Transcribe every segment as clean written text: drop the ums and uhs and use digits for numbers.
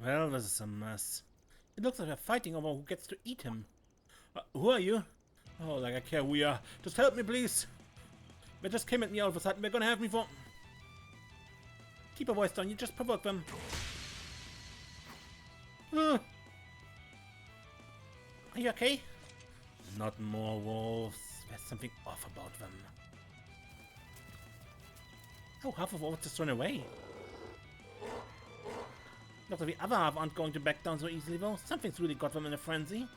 Well, this is a mess. It looks like we're fighting over who gets to eat him. Who are you? Oh, like I care who we are. Just help me, please. They just came at me all of a sudden. They're gonna have me for... Keep your voice down. You just provoke them. Are you okay? Not more wolves. There's something off about them. Oh, half of wolves just run away. Looks like the other half aren't going to back down so easily though. Something's really got them in a frenzy.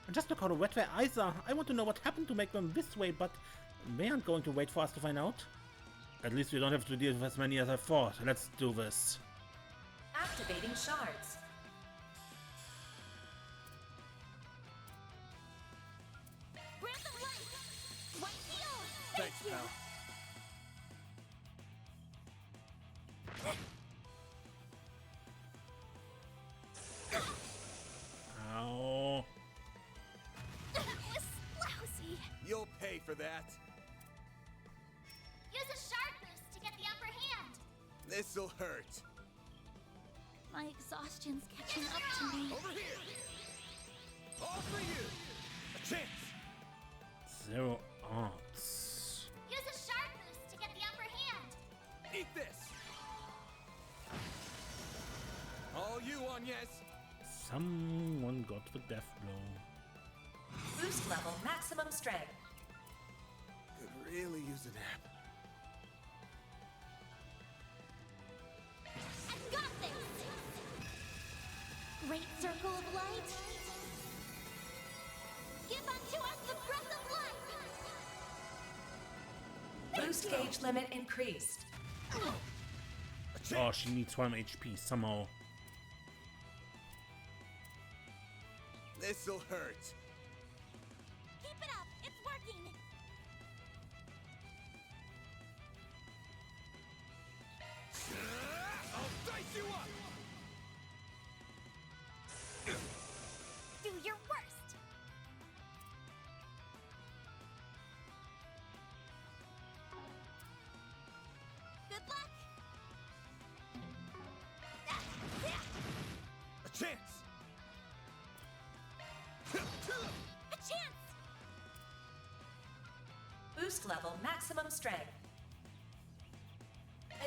And just look how wet their eyes are. I want to know what happened to make them this way, but they aren't going to wait for us to find out. At least we don't have to deal with as many as I thought. Let's do this. Activating shards. Breath of life! One heal! Thanks, pal. Ow. That was lousy. You'll pay for that. Use a shard boost to get the upper hand. This'll hurt. My exhaustion's catching up to me. Over here. All for you. A chance. 0 odds. Use a shard boost to get the upper hand. Eat this. All you, Agnes. Someone got the death blow. Boost level maximum strength. Could really use a nap. I've got this! Great circle of light. Give unto us the breath of life! Boost gauge limit increased. A chance. Oh, she needs 1 HP somehow. This'll hurt. Keep it up, it's working! I'll dice you up. Do your worst! Good luck! A chance. A chance! Boost level maximum strength.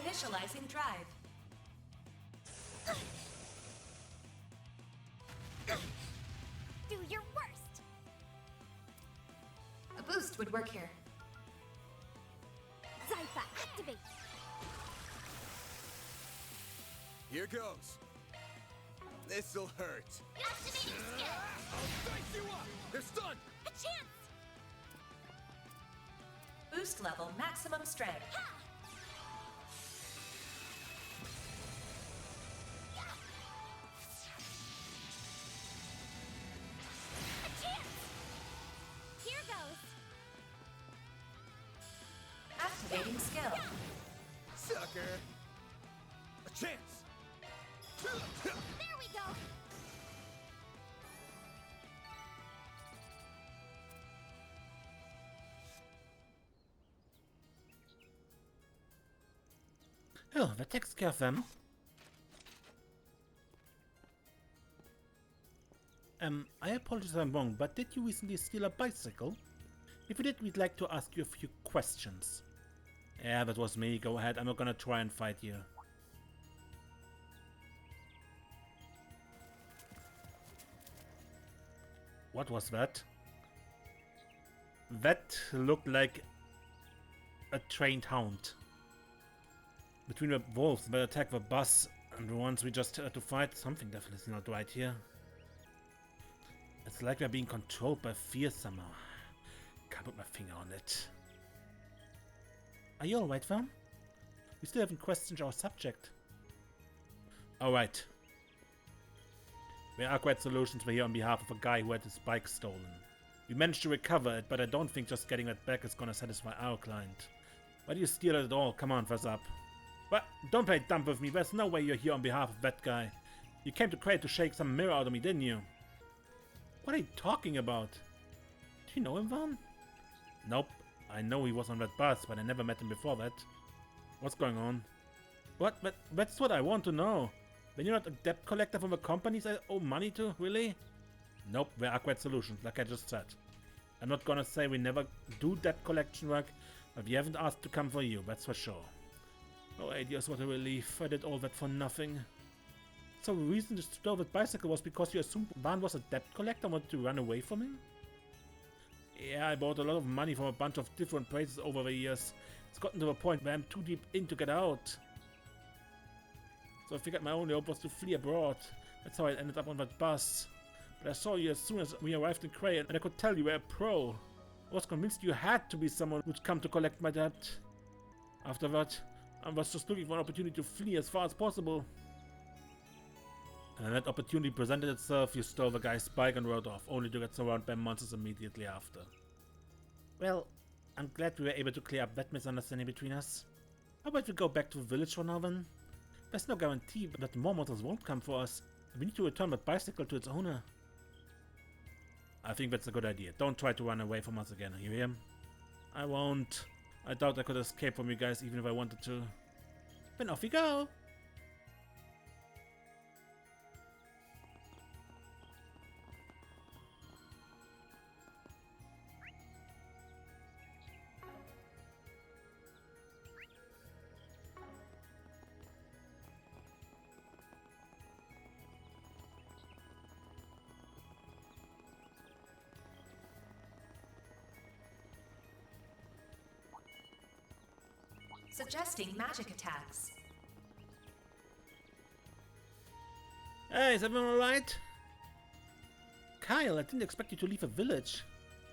Initializing drive. Do your worst! A boost would work here. Zypha, activate! Here goes. This'll hurt. Activating skill! I'll dice you up. They're stunned. A chance! Boost level maximum strength. Ha! A chance! Here goes! Activating skill. Sucker. A chance. There we go! Oh, that takes care of them. I apologize if I'm wrong, but did you recently steal a bicycle? If you did, we'd like to ask you a few questions. Yeah, that was me. Go ahead. I'm not gonna try and fight you. What was that? That looked like a trained hound. Between the wolves that attack the bus and the ones we just had to fight, something definitely is not right here. It's like we're being controlled by fear somehow. Can't put my finger on it. Are you alright, Vam? We still haven't questioned our subject. Alright. The Arkwright Solutions were here on behalf of a guy who had his bike stolen. We managed to recover it, but I don't think just getting it back is gonna satisfy our client. Why do you steal it at all? Come on, fess up. But don't play dumb with me. There's no way you're here on behalf of that guy. You came to Creil to shake some mirror out of me, didn't you? What are you talking about? Do you know him, Van? Nope. I know he was on that bus, but I never met him before that. What's going on? What? But that's what I want to know. When you're not a debt collector from the companies I owe money to? Really? Nope, there are quite solutions, like I just said. I'm not gonna say we never do debt collection work, but we haven't asked to come for you, that's for sure. Oh, 8 years, what a relief. I did all that for nothing. So the reason you stole that bicycle was because you assumed Van was a debt collector and wanted to run away from him? Yeah, I bought a lot of money from a bunch of different places over the years. It's gotten to a point where I'm too deep in to get out. So I figured my only hope was to flee abroad. That's how I ended up on that bus. But I saw you as soon as we arrived in Creil, and I could tell you were a pro. I was convinced you had to be someone who'd come to collect my debt. After that, I was just looking for an opportunity to flee as far as possible. And that opportunity presented itself. You stole the guy's bike and rode off, only to get surrounded by monsters immediately after. Well, I'm glad we were able to clear up that misunderstanding between us. How about we go back to the village for now then? There's no guarantee that more monsters won't come for us. We need to return that bicycle to its owner. I think that's a good idea. Don't try to run away from us again, you hear? I won't. I doubt I could escape from you guys even if I wanted to. Then off we go! Suggesting magic attacks. Hey, is everyone alright? Kyle, I didn't expect you to leave a village.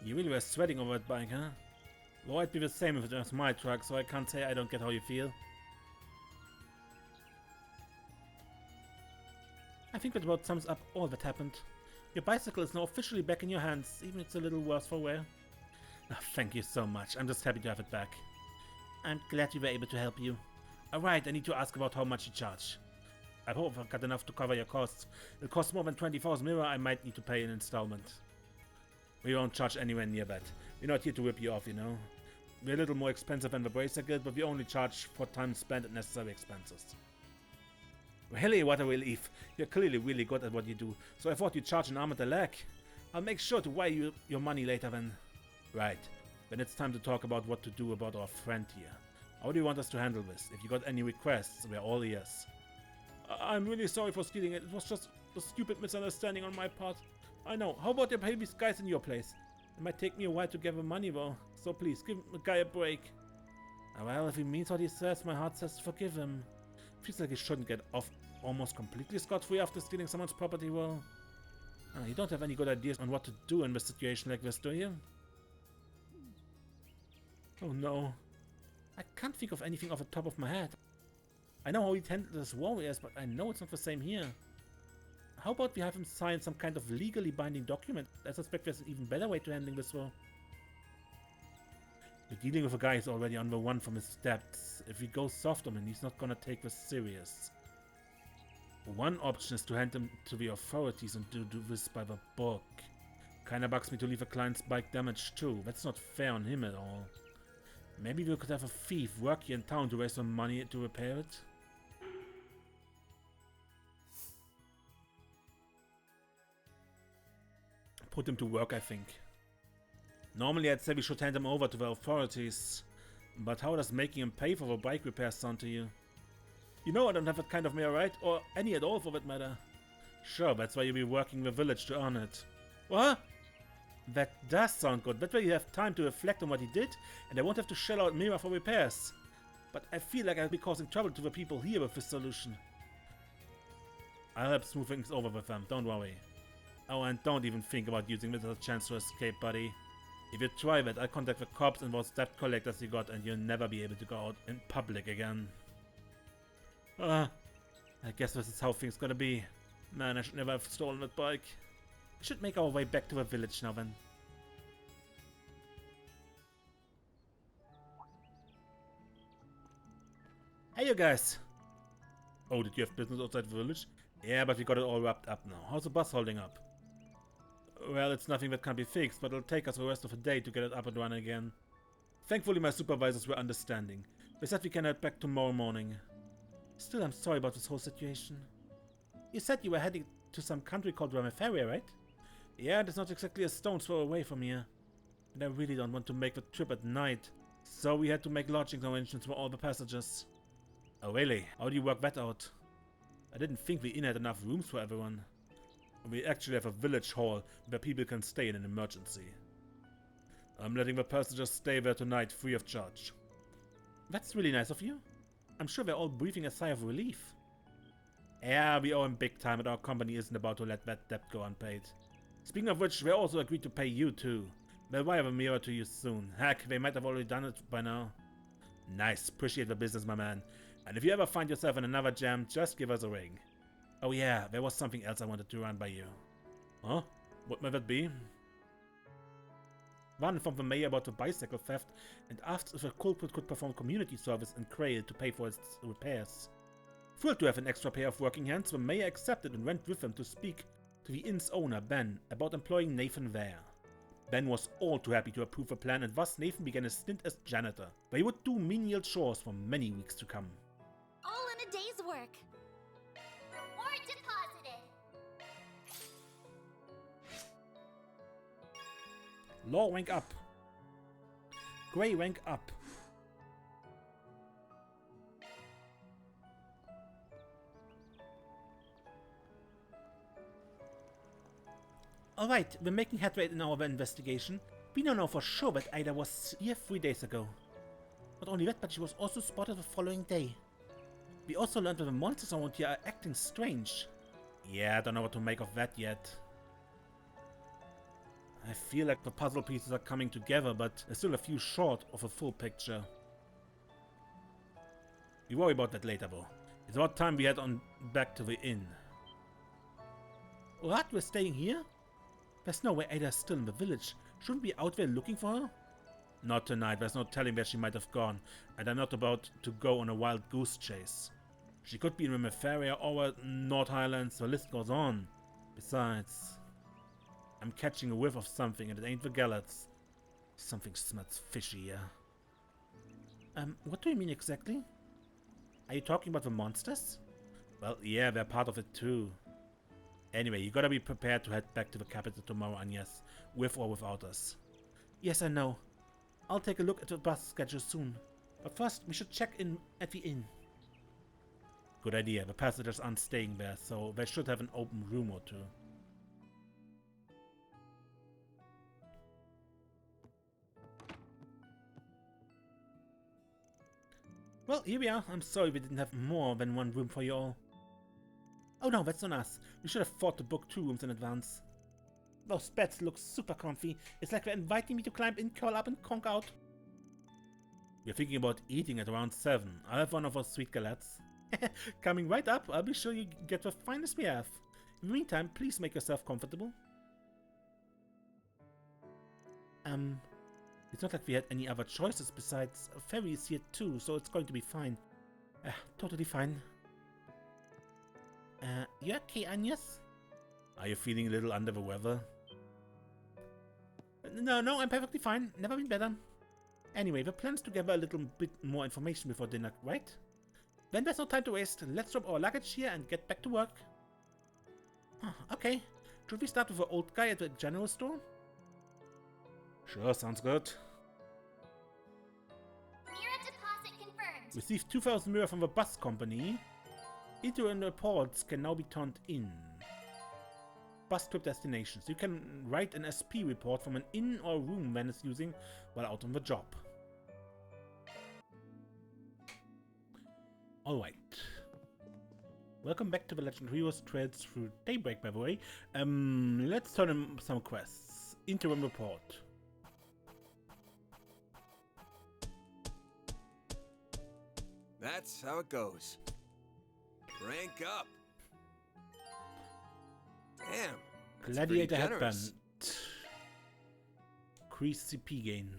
You really were sweating over that bike, huh? Well, I'd be the same if it was my truck, so I can't say I don't get how you feel. I think that about sums up all that happened. Your bicycle is now officially back in your hands, even if it's a little worse for wear. Oh, thank you so much. I'm just happy to have it back. I'm glad we were able to help you. Alright, I need to ask about how much you charge. I hope I've got enough to cover your costs. It costs more than 20,000 mirror, I might need to pay an installment. We won't charge anywhere near that. We're not here to rip you off, you know. We're a little more expensive than the Bracer Guild, but we only charge for time spent and necessary expenses. Really, what a relief. You're clearly really good at what you do, so I thought you'd charge an arm and a leg. I'll make sure to wire you your money later then. Right. Then it's time to talk about what to do about our friend here. How do you want us to handle this? If you got any requests, we're all ears. I'm really sorry for stealing it. It was just a stupid misunderstanding on my part. I know. How about you pay these guys in your place? It might take me a while to gather money though. So please, give the guy a break. Well, if he means what he says, my heart says forgive him. Feels like he shouldn't get off almost completely scot-free after stealing someone's property, well... you don't have any good ideas on what to do in a situation like this, do you? Oh no. I can't think of anything off the top of my head. I know how he handled his warriors, but I know it's not the same here. How about we have him sign some kind of legally binding document? I suspect there's an even better way to handling this, well. We're dealing with a guy who's already on the run from his debts. If we go soft on him, he's not gonna take this serious. One option is to hand him to the authorities and do this by the book. Kinda bugs me to leave a client's bike damaged too. That's not fair on him at all. Maybe we could have a thief work here in town to raise some money to repair it? Put him to work, I think. Normally I'd say we should hand him over to the authorities. But how does making him pay for the bike repairs sound to you? You know I don't have that kind of mail, right? Or any at all for that matter. Sure, that's why you'll be working the village to earn it. What? That does sound good. That way you have time to reflect on what he did, and I won't have to shell out Mira for repairs. But I feel like I'll be causing trouble to the people here with this solution. I'll help smooth things over with them, don't worry. Oh, and don't even think about using this as a chance to escape, buddy. If you try that, I'll contact the cops and those debt collectors you got, and you'll never be able to go out in public again. I guess this is how things gonna be. Man, I should never have stolen that bike. We should make our way back to the village now then. Hey you guys! Oh, did you have business outside the village? Yeah, but we got it all wrapped up now. How's the bus holding up? Well, it's nothing that can't be fixed, but it'll take us the rest of the day to get it up and running again. Thankfully my supervisors were understanding. They said we can head back tomorrow morning. Still, I'm sorry about this whole situation. You said you were heading to some country called Ramifaria, right? Yeah, it's not exactly a stone's throw away from here. And I really don't want to make the trip at night. So we had to make lodging arrangements for all the passengers. Oh really? How do you work that out? I didn't think the inn had enough rooms for everyone. We actually have a village hall where people can stay in an emergency. I'm letting the passengers stay there tonight free of charge. That's really nice of you. I'm sure they're all breathing a sigh of relief. Yeah, we owe him big time and our company isn't about to let that debt go unpaid. Speaking of which, they also agreed to pay you too. They'll wire the mirror to you soon. Heck, they might have already done it by now. Nice, appreciate the business, my man. And if you ever find yourself in another jam, just give us a ring. Oh yeah, there was something else I wanted to run by you. Huh? What might that be? One informed the mayor about the bicycle theft and asked if a culprit could perform community service in Creil to pay for its repairs. Thrilled to have an extra pair of working hands, the mayor accepted and went with him to speak to the inn's owner, Ben, about employing Nathan there. Ben was all too happy to approve the plan, and thus Nathan began his stint as janitor, where he would do menial chores for many weeks to come. All in a day's work. Reward deposited. Law rank up. Gray rank up. Alright, we're making headway in our investigation. We now know for sure that Ida was here 3 days ago. Not only that, but she was also spotted the following day. We also learned that the monsters around here are acting strange. Yeah, I don't know what to make of that yet. I feel like the puzzle pieces are coming together, but there's still a few short of a full picture. We worry about that later though. It's about time we head on back to the inn. What? We're staying here? There's no way Ada's still in the village. Shouldn't we be out there looking for her? Not tonight, there's no telling where she might have gone, and I'm not about to go on a wild goose chase. She could be in Ramifaria or North Highlands, the list goes on. Besides, I'm catching a whiff of something and it ain't the Gallets. Something smells fishy here. What do you mean exactly? Are you talking about the monsters? Well, yeah, they're part of it too. Anyway, you gotta be prepared to head back to the capital tomorrow, Agnes, with or without us. Yes, I know. I'll take a look at the bus schedule soon. But first, we should check in at the inn. Good idea. The passengers aren't staying there, so they should have an open room or two. Well, here we are. I'm sorry we didn't have more than one room for you all. Oh no, that's on us. We should have thought to book 2 rooms in advance. Those beds look super comfy. It's like they're inviting me to climb in, curl up and conk out. We're thinking about eating at around 7. I'll have one of those sweet galettes. Coming right up, I'll be sure you get the finest we have. In the meantime, please make yourself comfortable. It's not like we had any other choices besides Ferry is here too, so it's going to be fine. Totally fine. You okay, Agnes? Are you feeling a little under the weather? No, I'm perfectly fine. Never been better. Anyway, the plan's to gather a little bit more information before dinner, right? Then there's no time to waste. Let's drop our luggage here and get back to work. Okay. Should we start with the old guy at the general store? Sure, sounds good. Mirror deposit confirmed. Received 2,000 mirror from the bus company. Interim reports can now be turned in. Bus trip destinations. You can write an SP report from an inn or room when it's using while out on the job. Alright. Welcome back to the Legend of Heroes Trails through Daybreak, by the way. Let's turn in some quests. Interim report. That's how it goes. Rank up. Damn. That's Gladiator pretty generous. headband. Increase CP gain.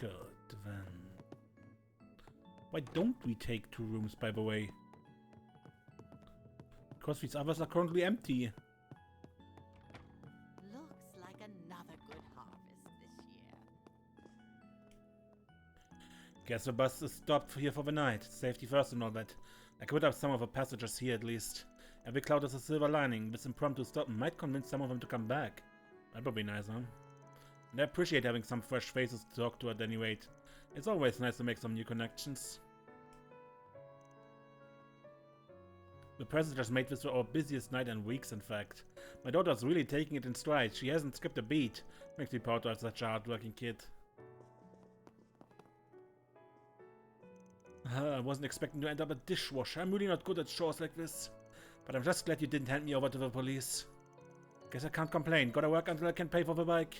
Good then. Why don't we take 2 rooms, by the way? Because these others are currently empty. Looks like another good harvest this year. Guess the bus is stopped here for the night. Safety first and all that. I could have some of the passengers here at least. Every cloud has a silver lining. This impromptu stop might convince some of them to come back. That would be nice, huh? And I appreciate having some fresh faces to talk to at any rate. It's always nice to make some new connections. The passengers made this our busiest night in weeks, in fact. My daughter's really taking it in stride. She hasn't skipped a beat. Makes me proud to have such a hard-working kid. I wasn't expecting to end up a dishwasher. I'm really not good at chores like this. But I'm just glad you didn't hand me over to the police. Guess I can't complain. Gotta work until I can pay for the bike.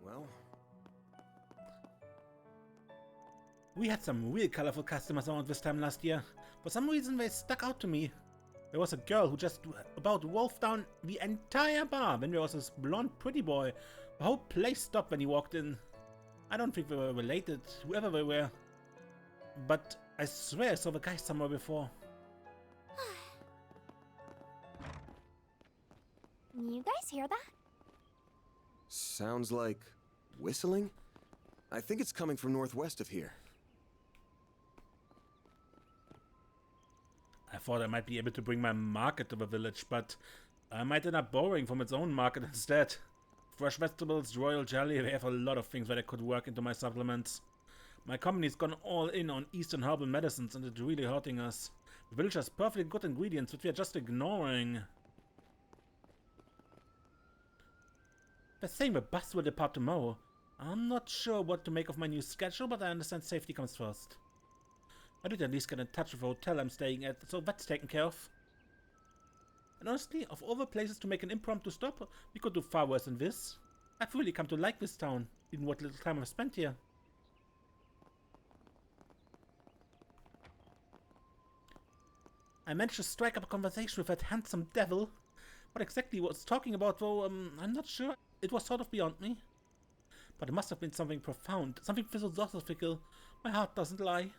Well... We had some real colorful customers around this time last year. For some reason they stuck out to me. There was a girl who just about wolfed down the entire bar. Then there was this blonde pretty boy. The whole place stopped when he walked in. I don't think they were related, whoever they were. But I swear I saw the guy somewhere before. You guys hear that? Sounds like... whistling? I think it's coming from northwest of here. I thought I might be able to bring my market to the village, but I might end up borrowing from its own market instead. Fresh vegetables, royal jelly, they have a lot of things that I could work into my supplements. My company's gone all in on Eastern herbal medicines and it's really hurting us. The village has perfectly good ingredients which we are just ignoring. They're saying the bus will depart tomorrow. I'm not sure what to make of my new schedule, but I understand safety comes first. I did at least get in touch with the hotel I'm staying at, so that's taken care of. And honestly, of all the places to make an impromptu stop, we could do far worse than this. I've really come to like this town, even what little time I've spent here. I managed to strike up a conversation with that handsome devil. What exactly he was talking about, though, I'm not sure. It was sort of beyond me. But it must have been something profound, something philosophical. My heart doesn't lie.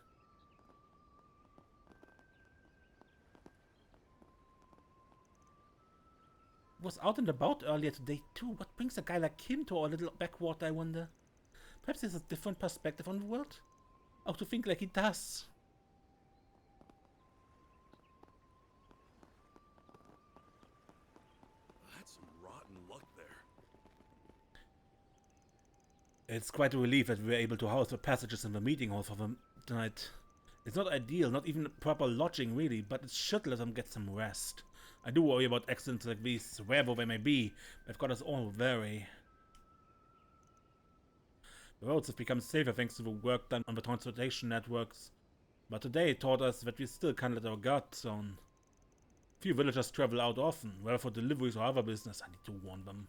Was out and about earlier today too. What brings a guy like him to our little backwater, I wonder? Perhaps he has a different perspective on the world? Or to think like he does. That's some rotten luck there. It's quite a relief that we were able to house the passages in the meeting hall for the night. It's not ideal, not even proper lodging really, but it should let them get some rest. I do worry about accidents like these, wherever they may be. They've got us all very... The roads have become safer thanks to the work done on the transportation networks. But today taught us that we still can't let our guards down. Few villagers travel out often, whether for deliveries or other business. I need to warn them.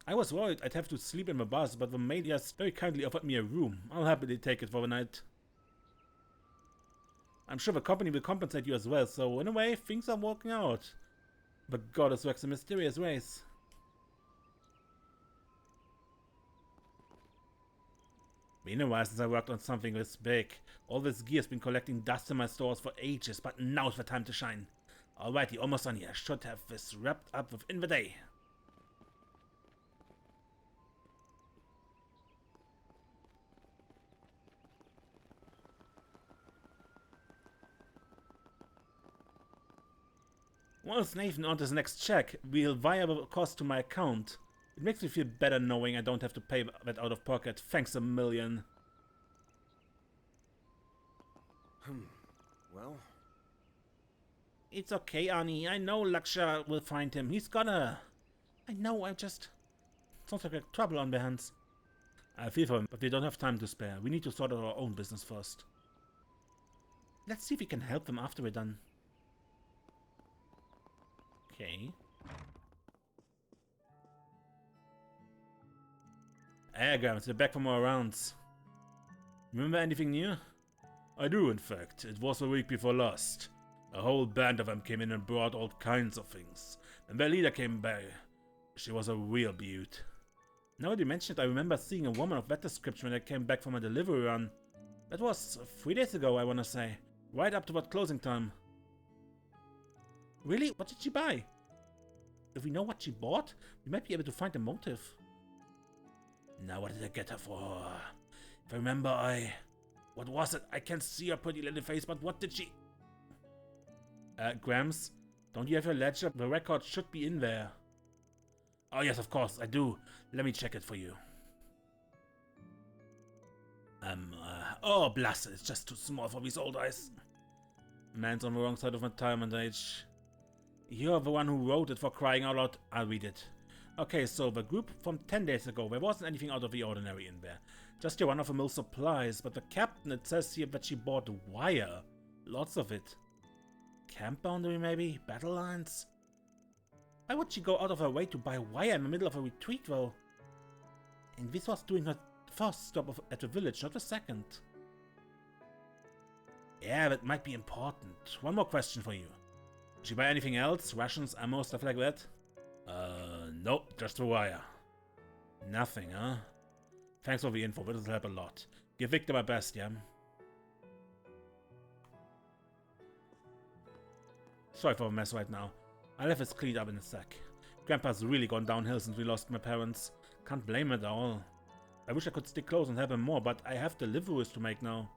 I was worried I'd have to sleep in the bus, but the maid has very kindly offered me a room. I'll happily take it for the night. I'm sure the company will compensate you as well, so in a way, things are working out. The goddess works in mysterious ways. Been a while since I worked on something this big. All this gear's been collecting dust in my stores for ages, but now's the time to shine. Alrighty, almost done here. Should have this wrapped up within the day. Once Nathan on his next check, we'll wire the cost to my account. It makes me feel better knowing I don't have to pay that out of pocket. Thanks a million. Well... It's okay, Arnie. I know Laksha will find him. He's gonna... I know, I just... Sounds like a trouble on their hands. I feel for him, but we don't have time to spare. We need to sort out our own business first. Let's see if we can help them after we're done. Okay. Grams, we're back from our rounds. Remember anything new? I do, in fact. It was the week before last. A whole band of them came in and brought all kinds of things. And their leader came by. She was a real beaut. Now that you mention it, I remember seeing a woman of that description when I came back from a delivery run. That was 3 days ago, I wanna say. Right up to that closing time. Really? What did she buy? if we know what she bought, we might be able to find the motive. Now what did I get her for? If I remember, what was it? I can't see her pretty little face, but what did she... Grams, don't you have your ledger? The record should be in there. Oh yes, of course, I do. Let me check it for you. Oh, blast it, it's just too small for these old eyes. Man's on the wrong side of retirement age. You're the one who wrote it, for crying out loud. I'll read it. Okay, so the group from 10 days ago, there wasn't anything out of the ordinary in there. Just your run-of-the-mill supplies, but the captain, it says here that she bought wire. Lots of it. Camp boundary maybe? Battle lines? Why would she go out of her way to buy wire in the middle of a retreat though? And this was doing her first stop at the village, not the second. Yeah, that might be important. One more question for you. Did she buy anything else? Rations, ammo, stuff like that? Nope, just the wire. Nothing, huh? Thanks for the info, that'll help a lot. Give Victor my best, yeah? Sorry for the mess right now. I'll have this cleaned up in a sec. Grandpa's really gone downhill since we lost my parents. Can't blame it at all. I wish I could stick close and help him more, but I have deliveries to make now.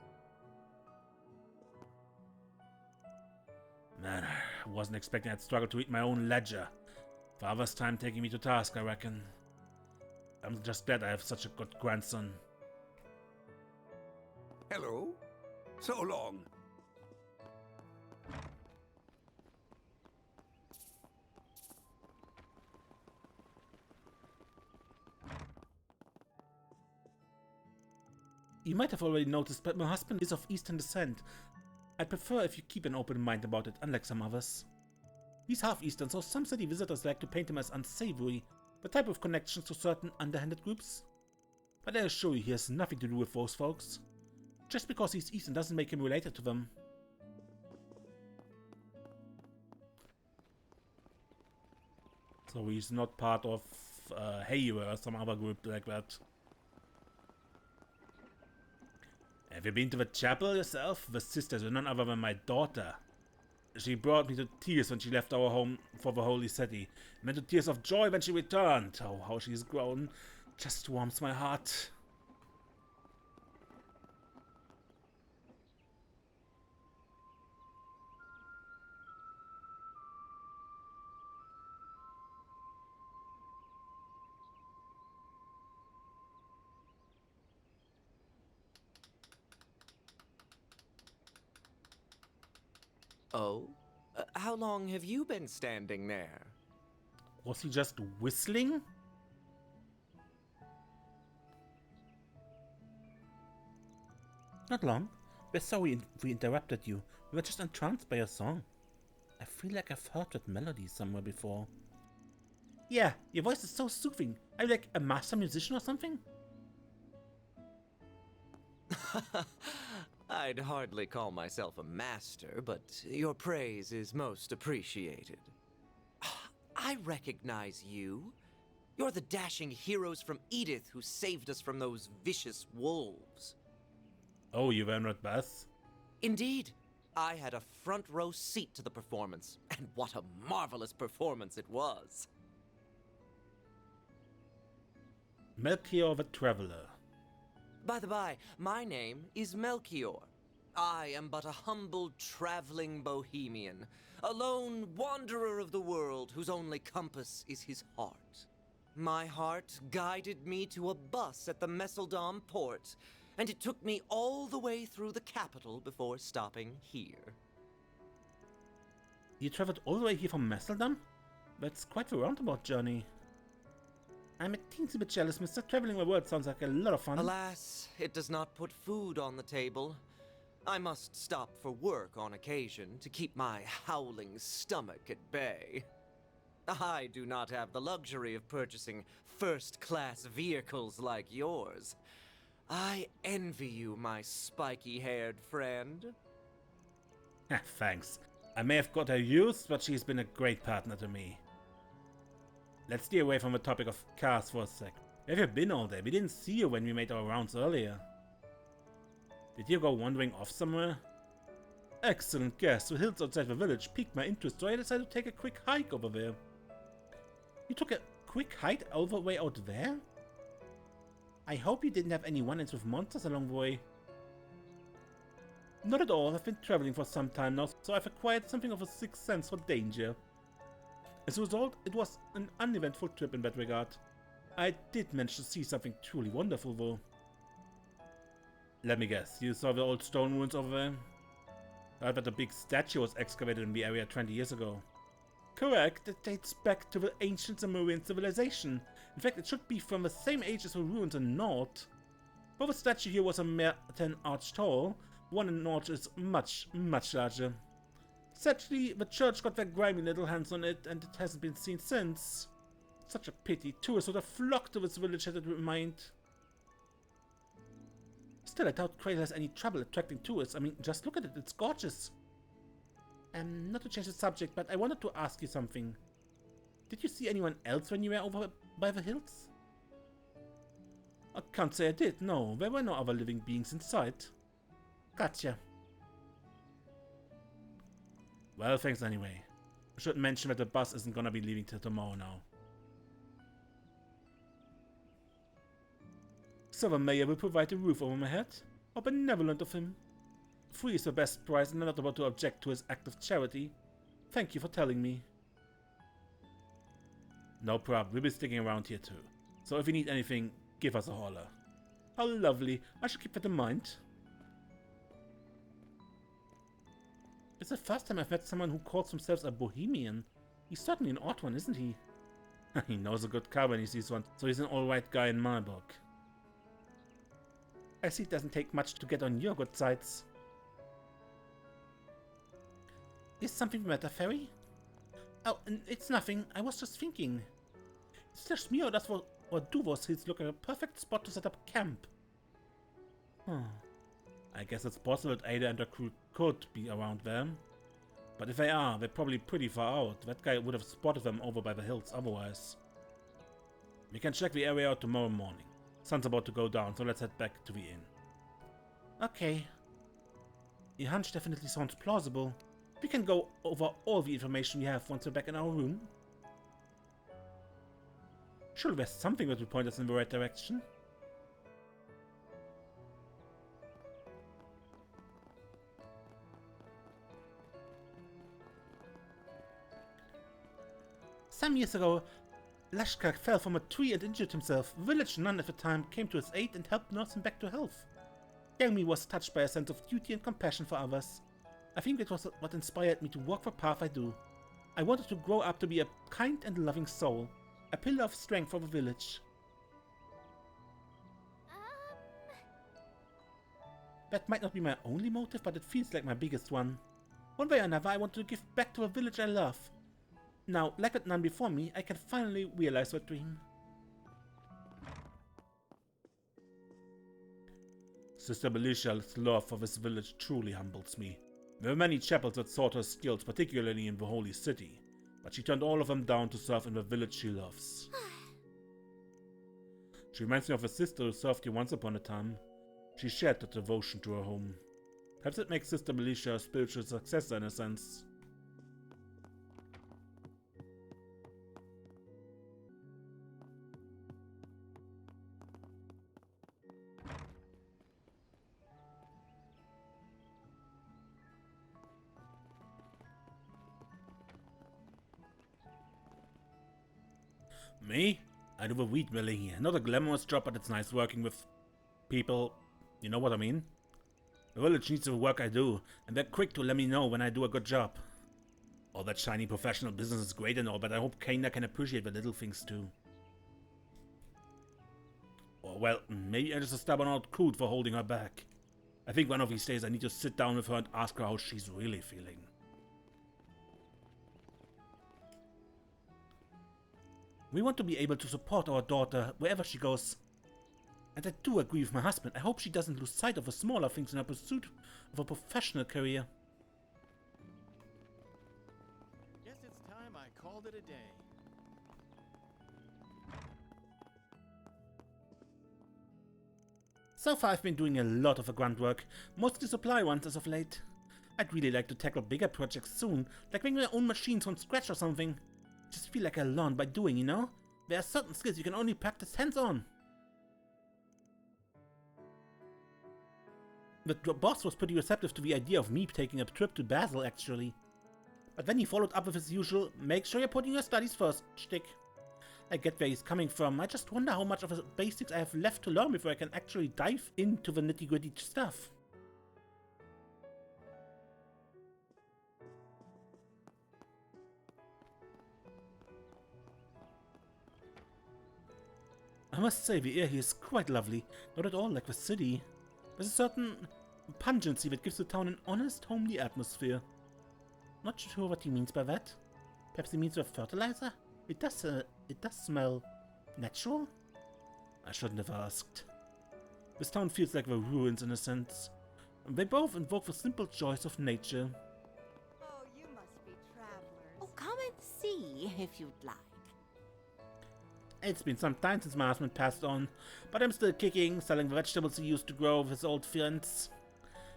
Man, I wasn't expecting I'd struggle to read my own ledger. Father's time taking me to task, I reckon. I'm just glad I have such a good grandson. Hello? So long. You might have already noticed, but my husband is of Eastern descent. I'd prefer if you keep an open mind about it, unlike some others. He's half-Eastern, so some city visitors like to paint him as unsavory, the type of connections to certain underhanded groups. But I assure you he has nothing to do with those folks. Just because he's Eastern doesn't make him related to them. So he's not part of Heiwa or some other group like that. Have you been to the chapel yourself? The sisters are none other than my daughter. She brought me to tears when she left our home for the holy city, and then to tears of joy when she returned. Oh, how she's grown. Just warms my heart. Oh? How long have you been standing there? Was he just whistling? Not long. We're sorry we interrupted you. We were just entranced by your song. I feel like I've heard that melody somewhere before. Yeah, your voice is so soothing. Are you like a master musician or something? I'd hardly call myself a master, but your praise is most appreciated. I recognize you. You're the dashing heroes from Edith who saved us from those vicious wolves. Oh, you were not Beth? Indeed. I had a front row seat to the performance, and what a marvelous performance it was. Melchior the Traveler. By the by, my name is Melchior. I am but a humble traveling bohemian, a lone wanderer of the world whose only compass is his heart. My heart guided me to a bus at the Messeldom port, and it took me all the way through the capital before stopping here. You traveled all the way here from Messeldom? That's quite the roundabout journey. I'm a teensy bit jealous, mister. Traveling the world sounds like a lot of fun. Alas, it does not put food on the table. I must stop for work on occasion to keep my howling stomach at bay. I do not have the luxury of purchasing first-class vehicles like yours. I envy you, my spiky-haired friend. Thanks. I may have got her used, but she's been a great partner to me. Let's steer away from the topic of cars for a sec. Where have you been all day? We didn't see you when we made our rounds earlier. Did you go wandering off somewhere? Excellent guess. The hills outside the village piqued my interest, so I decided to take a quick hike over there. You took a quick hike all the way out there? I hope you didn't have any run-ins with monsters along the way. Not at all. I've been traveling for some time now, so I've acquired something of a sixth sense for danger. As a result, it was an uneventful trip in that regard. I did manage to see something truly wonderful, though. Let me guess, you saw the old stone ruins over there? I heard that a big statue was excavated in the area 20 years ago. Correct, it dates back to the ancient Sumerian civilization. In fact, it should be from the same age as the ruins in North. But the statue here was a mere 10 arch tall. One in North is much, much larger. Sadly, the church got their grimy little hands on it, and it hasn't been seen since. Such a pity. Tourists would have flocked to this village had it remained. Still, I doubt Creil has any trouble attracting tourists. I mean, just look at it, it's gorgeous. Not to change the subject, but I wanted to ask you something. Did you see anyone else when you were over by the hills? I can't say I did, no. There were no other living beings in sight. Gotcha. Well, thanks anyway. I should mention that the bus isn't gonna be leaving till tomorrow now. So the mayor will provide a roof over my head? How benevolent of him. Free is the best price, and I'm not about to object to his act of charity. Thank you for telling me. No problem, we'll be sticking around here too. So if you need anything, give us a holler. How lovely, I should keep that in mind. It's the first time I've met someone who calls themselves a bohemian. He's certainly an odd one, isn't he? He knows a good car when he sees one, so he's an alright guy in my book. I see it doesn't take much to get on your good sides. Is something the matter, Fairy? Oh, it's nothing. I was just thinking. Is there Smeo does or do those hills look like a perfect spot to set up camp? I guess it's possible that Ada and her crew could be around them. But if they are, they're probably pretty far out. That guy would have spotted them over by the hills otherwise. We can check the area out tomorrow morning. Sun's about to go down, so let's head back to the inn. Okay. Your hunch definitely sounds plausible. We can go over all the information we have once we're back in our room. Surely there's something that will point us in the right direction. Some years ago, Lashkar fell from a tree and injured himself. Village nun at the time came to his aid and helped nurse him back to health. Young me was touched by a sense of duty and compassion for others. I think it was what inspired me to walk the path I do. I wanted to grow up to be a kind and loving soul, a pillar of strength for the village. That might not be my only motive, but it feels like my biggest one. One way or another, I want to give back to a village I love. Now, like that nun before me, I can finally realize that dream. Sister Belicia's love for this village truly humbles me. There were many chapels that sought her skills, particularly in the Holy City, but she turned all of them down to serve in the village she loves. She reminds me of a sister who served here once upon a time. She shared that devotion to her home. Perhaps it makes Sister Belicia a spiritual successor in a sense. Me? I do the wheat milling here. Not a glamorous job, but it's nice working with people. You know what I mean? The village needs the work I do, and they're quick to let me know when I do a good job. All that shiny professional business is great and all, but I hope Kana can appreciate the little things too. Or well, maybe I'm just a stubborn old coot for holding her back. I think one of these days I need to sit down with her and ask her how she's really feeling. We want to be able to support our daughter wherever she goes. And I do agree with my husband. I hope she doesn't lose sight of the smaller things in her pursuit of a professional career. Guess it's time I called it a day. So far I've been doing a lot of the grunt work, mostly supply ones as of late. I'd really like to tackle bigger projects soon, like making my own machines from scratch or something. Just feel like I learned by doing, you know? There are certain skills you can only practice hands-on. The boss was pretty receptive to the idea of me taking a trip to Basel, actually. But then he followed up with his usual, make sure you're putting your studies first, shtick. I get where he's coming from. I just wonder how much of the basics I have left to learn before I can actually dive into the nitty-gritty stuff. I must say, the air here is quite lovely. Not at all like the city. There's a certain pungency that gives the town an honest, homely atmosphere. Not sure what he means by that. Perhaps he means the fertilizer? It does smell natural? I shouldn't have asked. This town feels like the ruins in a sense. They both invoke the simple joys of nature. Oh, you must be travelers. Oh, come and see if you'd like. It's been some time since my husband passed on, but I'm still kicking, selling the vegetables he used to grow with his old friends.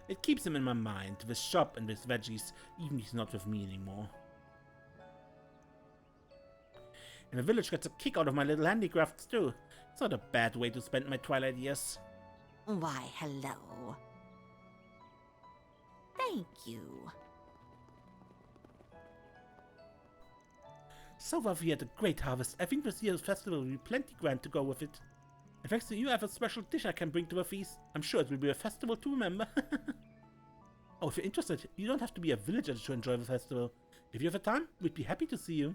It keeps him in my mind, this shop and this veggies, even if he's not with me anymore. And the village gets a kick out of my little handicrafts too. It's not a bad way to spend my twilight years. Why, hello. Thank you. So far we had a great harvest. I think this year's festival will be plenty grand to go with it. And thanks to you, I have a special dish I can bring to the feast. I'm sure it will be a festival to remember. Oh, if you're interested, you don't have to be a villager to enjoy the festival. If you have a time, we'd be happy to see you.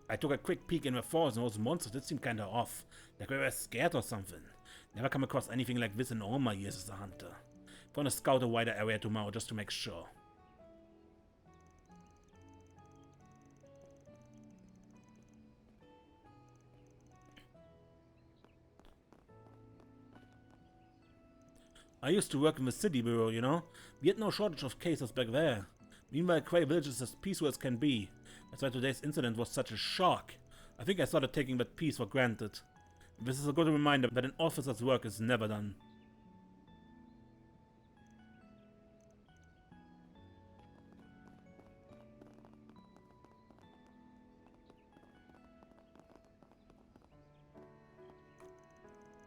I took a quick peek in the forest and those monsters did seem kinda off. Like they were scared or something. Never come across anything like this in all my years as a hunter. I want to scout a wider area tomorrow just to make sure. I used to work in the city bureau, you know? We had no shortage of cases back there. Meanwhile, Creil village is as peaceful as can be. That's why today's incident was such a shock. I think I started taking that peace for granted. This is a good reminder that an officer's work is never done.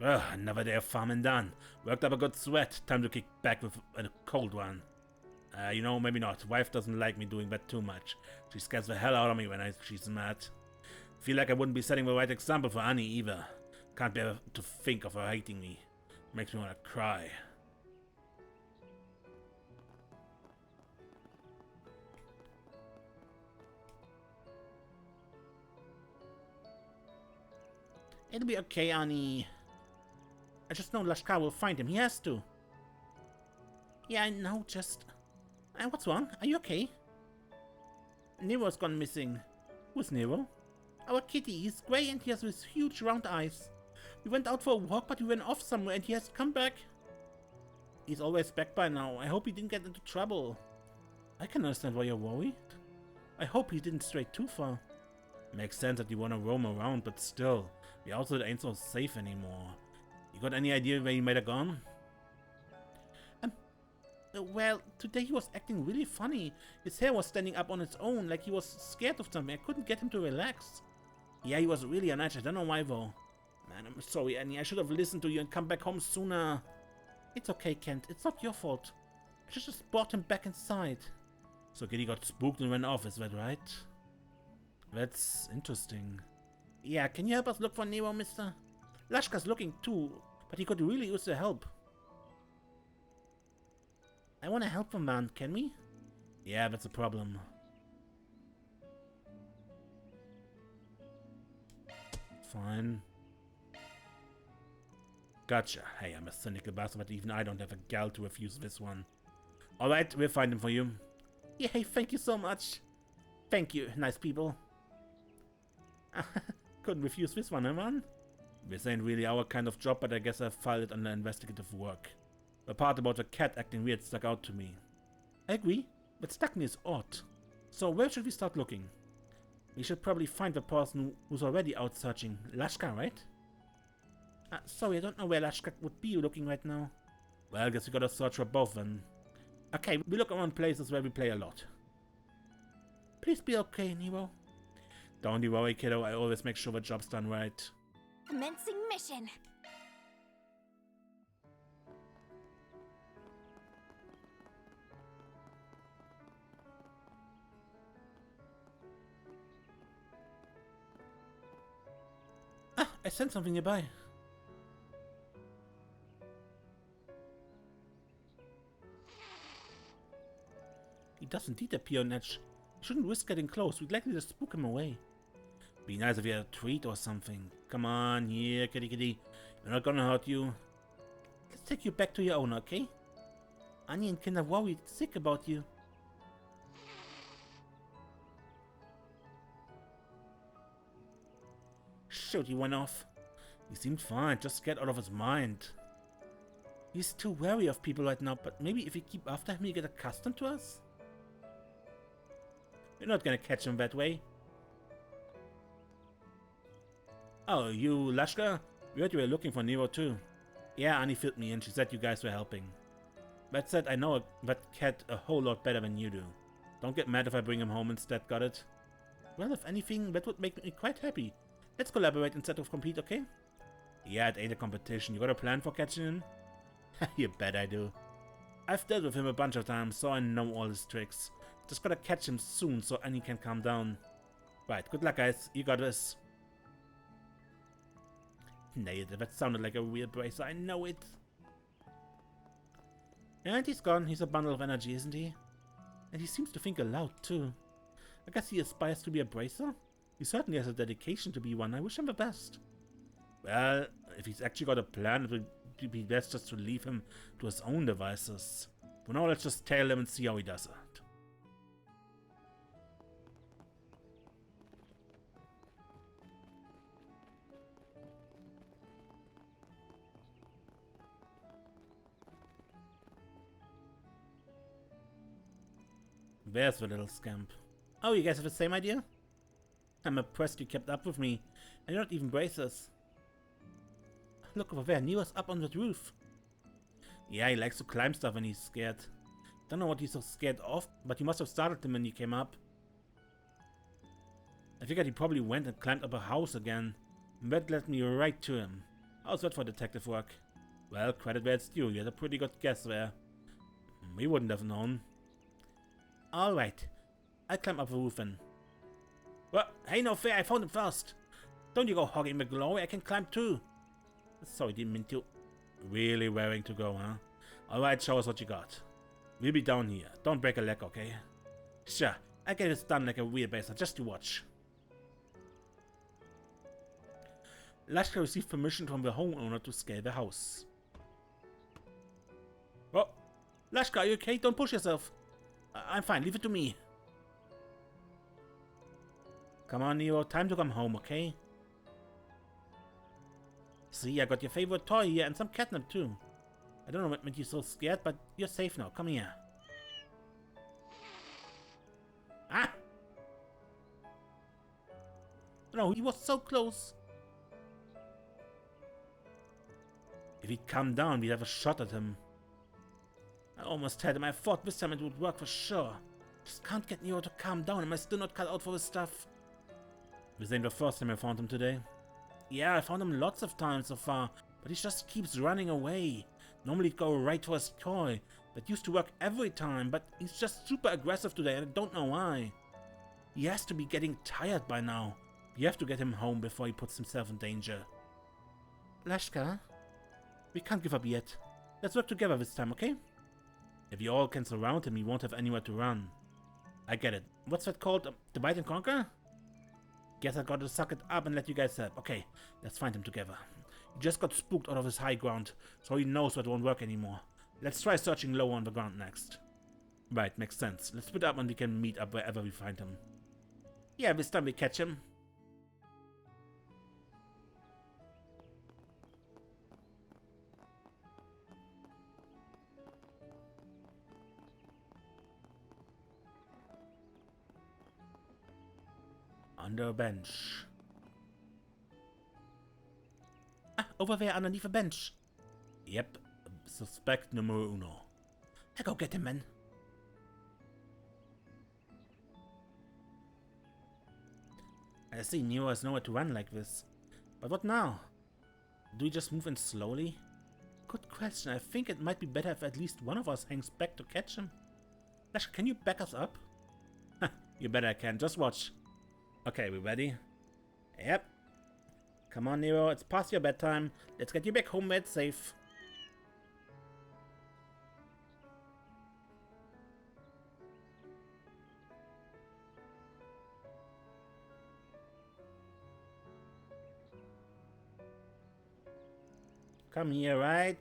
Ugh, another day of farming done. Worked up a good sweat. Time to kick back with a cold one. You know, maybe not. Wife doesn't like me doing that too much. She scares the hell out of me when she's mad. Feel like I wouldn't be setting the right example for Annie either. Can't bear to think of her hating me. Makes me want to cry. It'll be okay, Annie. I just know Lashkar will find him. He has to. Yeah, I know, just... what's wrong? Are you okay? Nero's gone missing. Who's Nero? Our kitty. He's grey and he has these huge round eyes. We went out for a walk, but we went off somewhere and he has come back. He's always back by now. I hope he didn't get into trouble. I can understand why you're worried. I hope he didn't stray too far. Makes sense that you want to roam around, but still, the outside ain't so safe anymore. You got any idea where he might have gone? Well, today he was acting really funny. His hair was standing up on its own, like he was scared of something. I couldn't get him to relax. Yeah, he was really unhinged. I don't know why though. Man, I'm sorry, Annie. I should have listened to you and come back home sooner. It's okay, Kent. It's not your fault. I just brought him back inside. So Kitty got spooked and went off, is that right? That's interesting. Yeah, can you help us look for Nero, mister? Lashkar's looking too, but he could really use the help. I want to help him, man. Can we? Yeah, that's a problem. Fine. Gotcha. Hey, I'm a cynical bastard, but even I don't have a gal to refuse this one. Alright, we'll find him for you. Yay, thank you so much. Thank you, nice people. Couldn't refuse this one, huh, man? This ain't really our kind of job, but I guess I filed it under investigative work. The part about the cat acting weird stuck out to me. I agree, but stuck me is odd. So where should we start looking? We should probably find the person who's already out searching. Lashkar, right? Sorry, I don't know where Lashka would be looking right now. Well, I guess we gotta search for both then. Okay, we look around places where we play a lot. Please be okay, Nero. Don't you worry, kiddo. I always make sure the job's done right. Commencing mission. Ah, I sent something nearby. He does indeed appear on edge. We shouldn't risk getting close. We'd likely just spook him away. Be nice if he had a treat or something. Come on, here, kitty kitty. We're not gonna hurt you. Let's take you back to your owner, okay? Annie and Ken are worried sick about you. Shoot, he went off. He seemed fine, just scared out of his mind. He's too wary of people right now, but maybe if we keep after him, he'll get accustomed to us? We're not gonna catch him that way. Oh, you Lashka? We heard you were looking for Nero too. Yeah, Annie filled me in. She said you guys were helping. That said, I know that cat a whole lot better than you do. Don't get mad if I bring him home instead, got it? Well, if anything, that would make me quite happy. Let's collaborate instead of compete, okay? Yeah, it ain't a competition. You got a plan for catching him? You bet I do. I've dealt with him a bunch of times, so I know all his tricks. Just gotta catch him soon so Annie can calm down. Right, good luck guys. You got this. Nailed it. That sounded like a real bracer. I know it. And he's gone. He's a bundle of energy, isn't he? And he seems to think aloud, too. I guess he aspires to be a bracer? He certainly has a dedication to be one. I wish him the best. Well, if he's actually got a plan, it would be best just to leave him to his own devices. For now, let's just tail him and see how he does it. There's the little scamp. Oh, you guys have the same idea? I'm impressed you kept up with me, and you're not even bracers. Look over there, Nero's up on the roof. Yeah, he likes to climb stuff when he's scared. Don't know what he's so scared of, but you must have startled him when he came up. I figured he probably went and climbed up a house again. And that led me right to him. How's that for detective work? Well, credit where it's due. You had a pretty good guess there. We wouldn't have known. Alright, I'll climb up the roof then. Well, hey, no fair, I found him first. Don't you go hogging the glory, I can climb too. Sorry, didn't mean to. Really raring to go, huh? Alright, show us what you got. We'll be down here. Don't break a leg, okay? Sure, I'll get this done like a real baser, just to watch. Lashka received permission from the homeowner to scale the house. Oh, Lashka, are you okay? Don't push yourself. I'm fine, leave it to me. Come on, Nero, time to come home, okay? See, I got your favorite toy here and some catnip too. I don't know what made you so scared, but you're safe now. Come here. Ah! No, he was so close. If he'd come down, we'd have a shot at him. I almost had him. I thought this time it would work for sure. Just can't get Nero to calm down. Am I still not cut out for this stuff? This ain't the first time I found him today. Yeah, I found him lots of times so far, but he just keeps running away. Normally he'd go right for his toy. That used to work every time, but he's just super aggressive today and I don't know why. He has to be getting tired by now. You have to get him home before he puts himself in danger. Lashka, we can't give up yet. Let's work together this time, okay? If you all can surround him, he won't have anywhere to run. I get it. What's that called? Divide and conquer? Guess I gotta suck it up and let you guys help. Okay, let's find him together. He just got spooked out of his high ground, so he knows that won't work anymore. Let's try searching lower on the ground next. Right, makes sense. Let's split up and we can meet up wherever we find him. Yeah, this time we catch him. Under a bench. Ah, over there underneath a bench. Yep, suspect numero uno. I go get him, man. I see Nero has nowhere to run like this. But what now? Do we just move in slowly? Good question. I think it might be better if at least one of us hangs back to catch him. Lash, can you back us up? You bet I can. Just watch. Okay, we ready? Yep. Come on, Nero. It's past your bedtime. Let's get you back home where it's safe. Come here, right?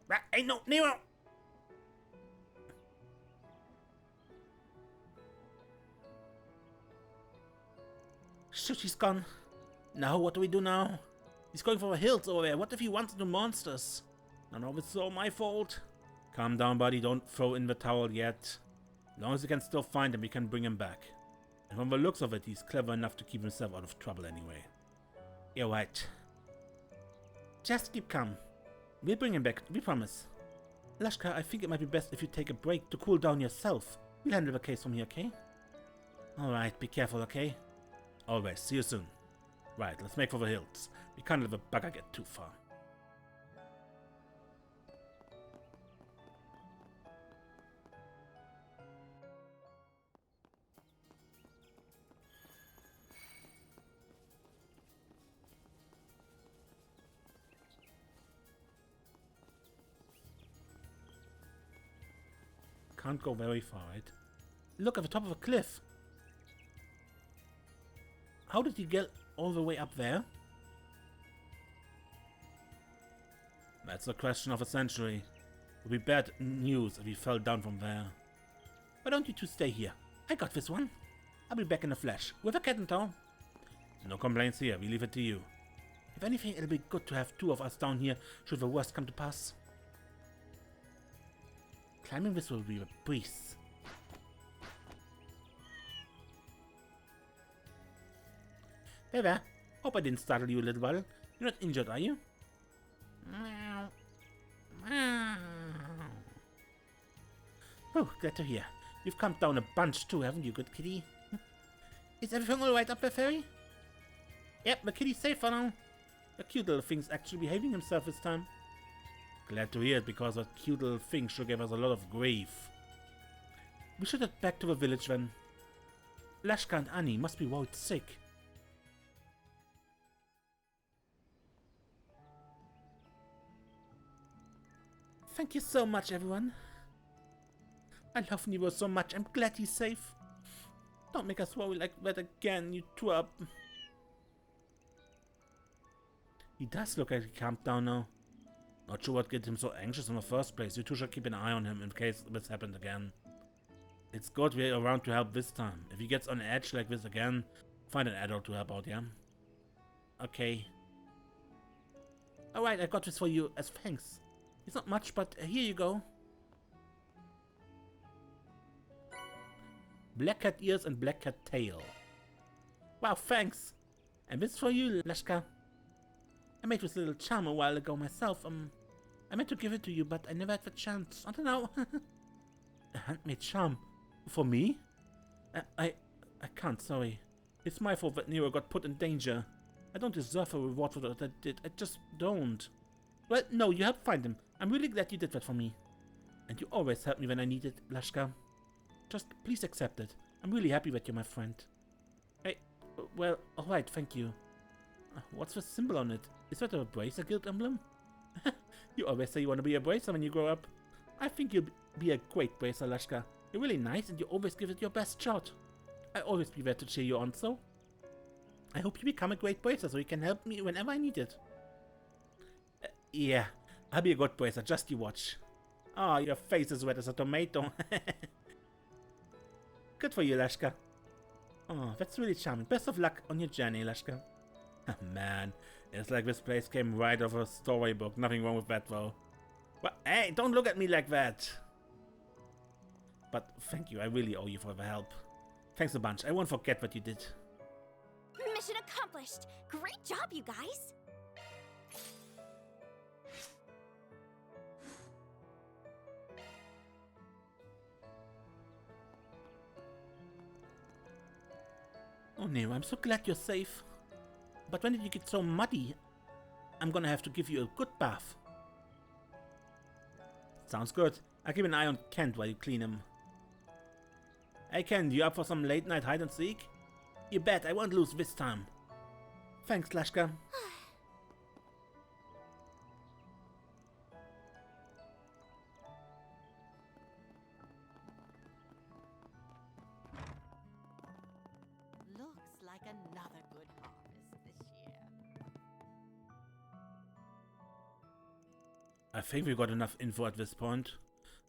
Right, ain't no Nero! Shoot, he's gone. Now, what do we do now? He's going for the hills over there. What if he wants the monsters? None of it's all my fault. Calm down, buddy. Don't throw in the towel yet. As long as we can still find him, we can bring him back. And from the looks of it, he's clever enough to keep himself out of trouble anyway. You're right. Just keep calm. We'll bring him back, we promise. Lashka, I think it might be best if you take a break to cool down yourself. We'll handle the case from here, okay? Alright, be careful, okay? Always, see you soon. Right, let's make for the hills. We can't let the bugger get too far. Can't go very far, right? Look at the top of a cliff. How did he get all the way up there? That's the question of a century. It would be bad news if he fell down from there. Why don't you two stay here? I got this one. I'll be back in a flash, with a cat in tow. No complaints here, we leave it to you. If anything, it'll be good to have two of us down here, should the worst come to pass. Climbing this will be a breeze. Hey there. Hope I didn't startle you a little while. You're not injured, are you? Oh, glad to hear. You've calmed down a bunch too, haven't you, good kitty? Is everything alright up there, Fairy? Yep, the kitty's safe for now. The cute little thing's actually behaving himself this time. Glad to hear it, because that cute little thing sure gave us a lot of grief. We should head back to the village then. Lashka and Annie must be worried sick. Thank you so much, everyone. I love Nero so much. I'm glad he's safe. Don't make us worry like that again, you twerp. He does look like he calmed down now. Not sure what gets him so anxious in the first place. You two should keep an eye on him in case this happened again. It's good we're around to help this time. If he gets on edge like this again, find an adult to help out, yeah? Okay. Alright, I got this for you as thanks. It's not much, but here you go. Black cat ears and black cat tail. Wow, thanks. And this for you, Lashka. I made this little charm a while ago myself. I meant to give it to you, but I never had the chance. I don't know. A handmade charm? For me? I can't, sorry. It's my fault that Nero got put in danger. I don't deserve a reward for what I did. I just don't. Well, no, you helped find him. I'm really glad you did that for me. And you always help me when I need it, Lashka. Just please accept it. I'm really happy that you're my friend. Hey, well, alright, thank you. What's the symbol on it? Is that a Bracer Guild emblem? You always say you want to be a Bracer when you grow up. I think you'll be a great Bracer, Lashka. You're really nice and you always give it your best shot. I'll always be there to cheer you on, so I hope you become a great Bracer so you can help me whenever I need it. Yeah, I'll be a good Bracer, just you watch. Ah, your face is red as a tomato. Good for you, Lashka. Oh, that's really charming. Best of luck on your journey, Lashka. Man, it's like this place came right off a storybook. Nothing wrong with that, though. But hey, don't look at me like that. But thank you, I really owe you for the help. Thanks a bunch. I won't forget what you did. Mission accomplished! Great job, you guys! Oh no, I'm so glad you're safe. But when did you get so muddy? I'm gonna have to give you a good bath. Sounds good. I'll keep an eye on Kent while you clean him. Hey Kent, you up for some late night hide and seek? You bet, I won't lose this time. Thanks, Lashka. Looks like another good harvest this year. I think we got enough info at this point.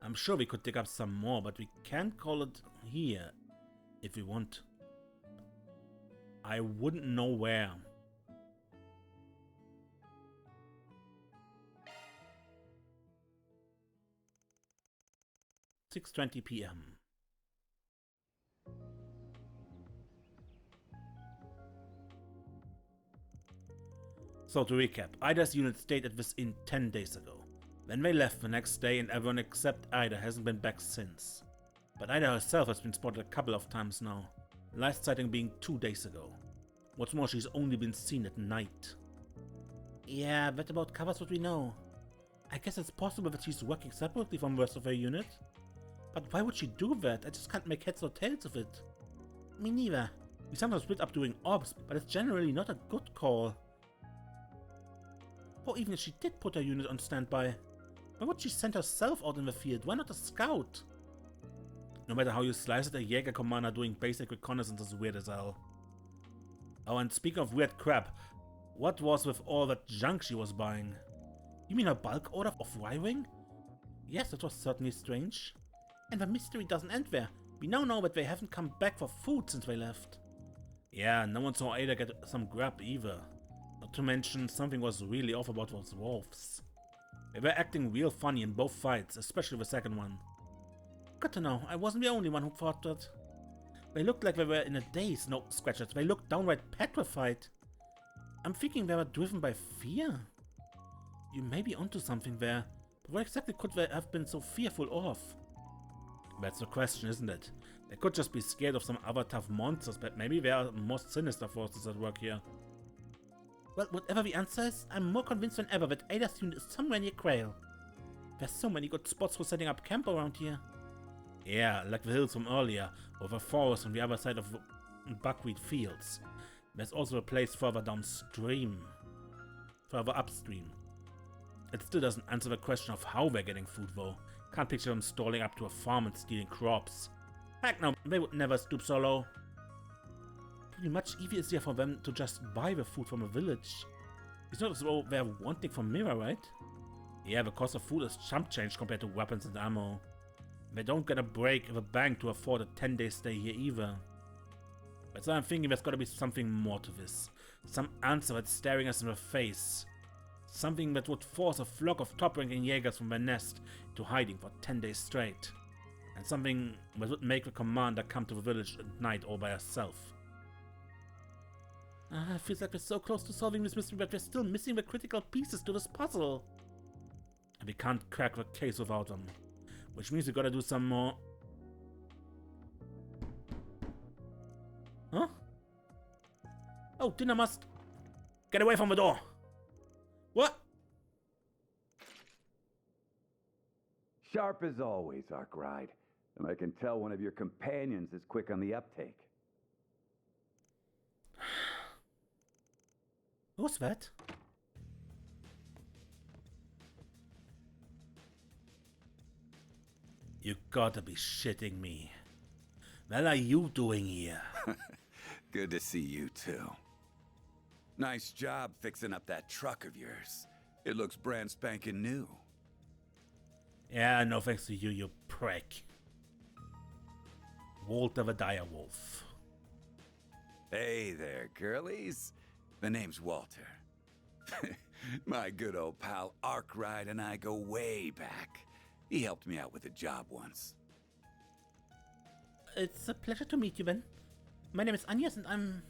I'm sure we could dig up some more, but we can't call it here if we want. I wouldn't know where. (6:20 p.m.) So to recap, Ida's unit stayed at this inn 10 days ago. Then they left the next day and everyone except Ida hasn't been back since. But Ida herself has been spotted a couple of times now, last sighting being 2 days ago. What's more, she's only been seen at night. Yeah, that about covers what we know. I guess it's possible that she's working separately from the rest of her unit. But why would she do that? I just can't make heads or tails of it. Me neither. We sometimes split up doing ops, but it's generally not a good call. Or even if she did put her unit on standby, why would she send herself out in the field? Why not a scout? No matter how you slice it, a Jäger commander doing basic reconnaissance is weird as hell. Oh, and speaking of weird crap, what was with all that junk she was buying? You mean a bulk order of wiring? Yes, that was certainly strange. And the mystery doesn't end there. We now know that they haven't come back for food since they left. Yeah, no one saw Ada get some grub either. Not to mention, something was really off about those wolves. They were acting real funny in both fights, especially the second one. Good to know, I wasn't the only one who thought that. They looked like they were in a daze, no scratchers, they looked downright petrified. I'm thinking they were driven by fear. You may be onto something there, but what exactly could they have been so fearful of? That's the question, isn't it? They could just be scared of some other tough monsters, but maybe there are more sinister forces at work here. Well, whatever the answer is, I'm more convinced than ever that Ada's unit is somewhere near Creil. There's so many good spots for setting up camp around here. Yeah, like the hills from earlier, or the forest on the other side of the buckwheat fields. There's also a place further downstream. Further upstream. It still doesn't answer the question of how they're getting food though. Can't picture them stalling up to a farm and stealing crops. Heck no, they would never stoop so low. Pretty much easier for them to just buy the food from a village. It's not as though they're wanting from Mira, right? Yeah, the cost of food is chump change compared to weapons and ammo. They don't get a break in the bank to afford a 10-day stay here either. But so I'm thinking there's gotta be something more to this. Some answer that's staring us in the face. Something that would force a flock of top-ranking Jaegers from their nest into hiding for 10 days straight. And something that would make the commander come to the village at night all by herself. It feels like we're so close to solving this mystery, but we're still missing the critical pieces to this puzzle. And we can't crack the case without them. Which means we gotta do some more... Huh? Oh, dinner must... Get away from the door! What? Sharp as always, Arkwright. And I can tell one of your companions is quick on the uptake. What's that? You gotta be shitting me. What are you doing here? Good to see you too. Nice job fixing up that truck of yours. It looks brand spanking new. Yeah, no thanks to you, you prick. Walter the Direwolf. Hey there, girlies. The name's Walter. My good old pal Arkwright and I go way back. He helped me out with a job once. It's a pleasure to meet you, Ben. My name is Agnes and I'm...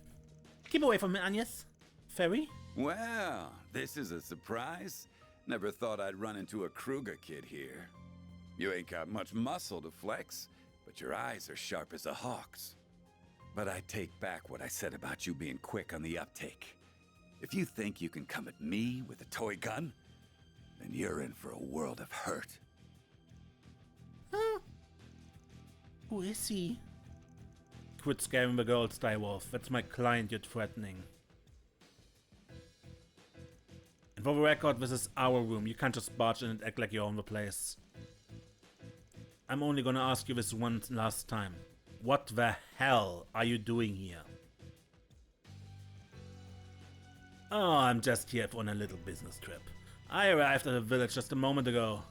Keep away from me, Agnes. Fairy? Well, this is a surprise. Never thought I'd run into a Kruger kid here. You ain't got much muscle to flex, but your eyes are sharp as a hawk's. But I take back what I said about you being quick on the uptake. If you think you can come at me with a toy gun, then you're in for a world of hurt. Huh? Who is he? Quit scaring the girls, Direwolf. That's my client you're threatening. And for the record, this is our room. You can't just barge in and act like you own the place. I'm only gonna ask you this one last time. What the hell are you doing here? Oh, I'm just here on a little business trip. I arrived at the village just a moment ago.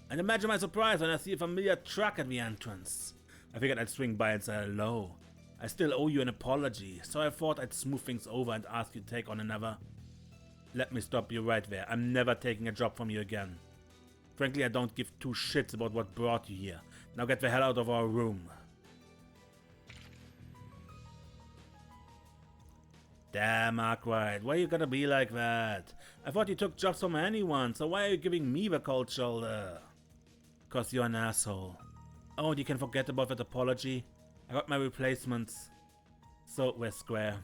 And imagine my surprise when I see a familiar truck at the entrance. I figured I'd swing by and say hello. I still owe you an apology, so I thought I'd smooth things over and ask you to take on another. Let me stop you right there. I'm never taking a job from you again. Frankly, I don't give two shits about what brought you here. Now get the hell out of our room. Damn, Arkwright, why you gotta be like that? I thought you took jobs from anyone, so why are you giving me the cold shoulder? 'Cause you're an asshole. Oh, you can forget about that apology. I got my replacements. So we're square.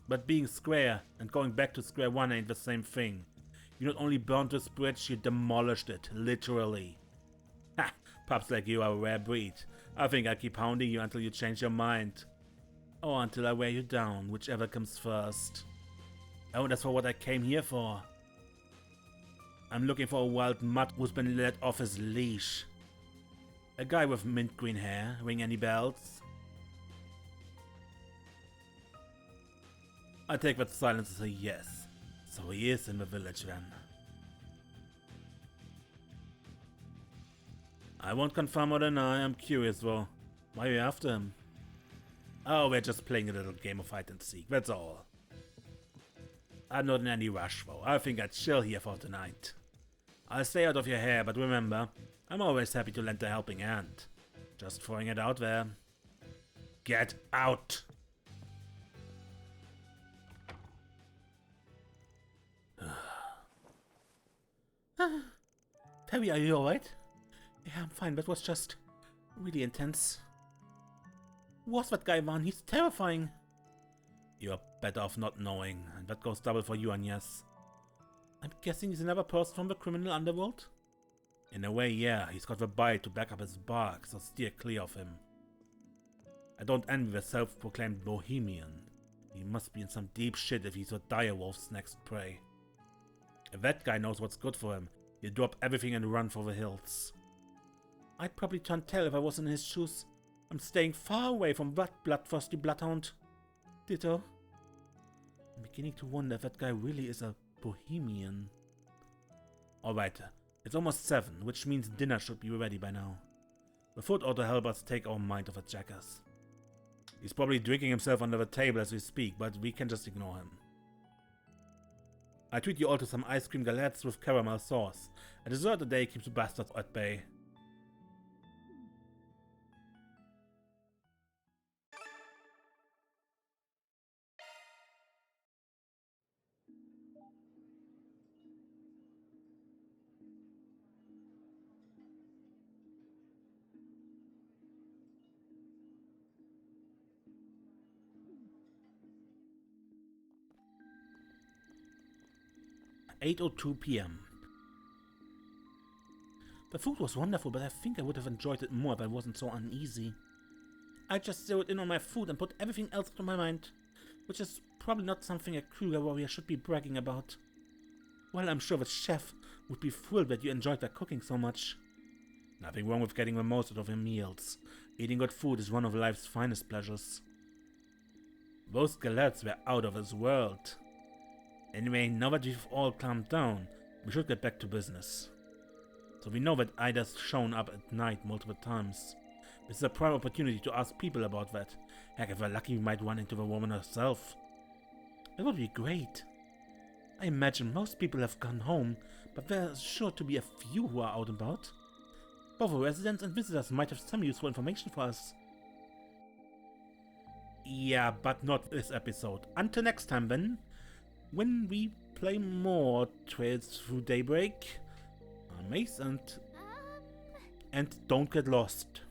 But being square and going back to square one ain't the same thing. You not only burned this bridge, you demolished it, literally. Ha! Pups like you are a rare breed. I think I'll keep hounding you until you change your mind. Or until I wear you down, whichever comes first. Oh, that's for what I came here for. I'm looking for a wild mutt who's been let off his leash. A guy with mint green hair. Ring any bells? I take that silence as a yes. So he is in the village then. I won't confirm or deny, I'm curious though. Why are you after him? Oh, we're just playing a little game of hide and seek, that's all. I'm not in any rush though, I think I'd chill here for tonight. I'll stay out of your hair, but remember, I'm always happy to lend a helping hand. Just throwing it out there. Get out! Terry, are you alright? Yeah, I'm fine, that was just really intense. What's that guy, man? He's terrifying. You're better off not knowing, and that goes double for you, Agnes. I'm guessing he's another person from the criminal underworld? In a way, yeah, he's got the bite to back up his bark, so steer clear of him. I don't envy the self-proclaimed bohemian. He must be in some deep shit if he's a direwolf's next prey. If that guy knows what's good for him, he'll drop everything and run for the hills. I'd probably turn tail if I was in his shoes. I'm staying far away from that bloodthirsty bloodhound. Ditto. I'm beginning to wonder if that guy really is a bohemian. Alright, it's almost 7, which means dinner should be ready by now. The food ought to help us take our mind off a jackass. He's probably drinking himself under the table as we speak, but we can just ignore him. I treat you all to some ice cream galettes with caramel sauce. A dessert a day keeps the bastards at bay. (8:02 p.m.) The food was wonderful, but I think I would have enjoyed it more if I wasn't so uneasy. I just zeroed in on my food and put everything else to my mind, which is probably not something a Kruger warrior should be bragging about. Well, I'm sure the chef would be thrilled that you enjoyed their cooking so much. Nothing wrong with getting the most out of your meals. Eating good food is one of life's finest pleasures. Those galettes were out of this world. Anyway, now that we've all calmed down, we should get back to business. So we know that Ida's shown up at night multiple times. This is a prime opportunity to ask people about that. Heck, if we're lucky we might run into the woman herself. It would be great. I imagine most people have gone home, but there's sure to be a few who are out and about. Both the residents and visitors might have some useful information for us. Yeah, but not this episode. Until next time then, when we play more Trails Through Daybreak, Mace and don't get lost.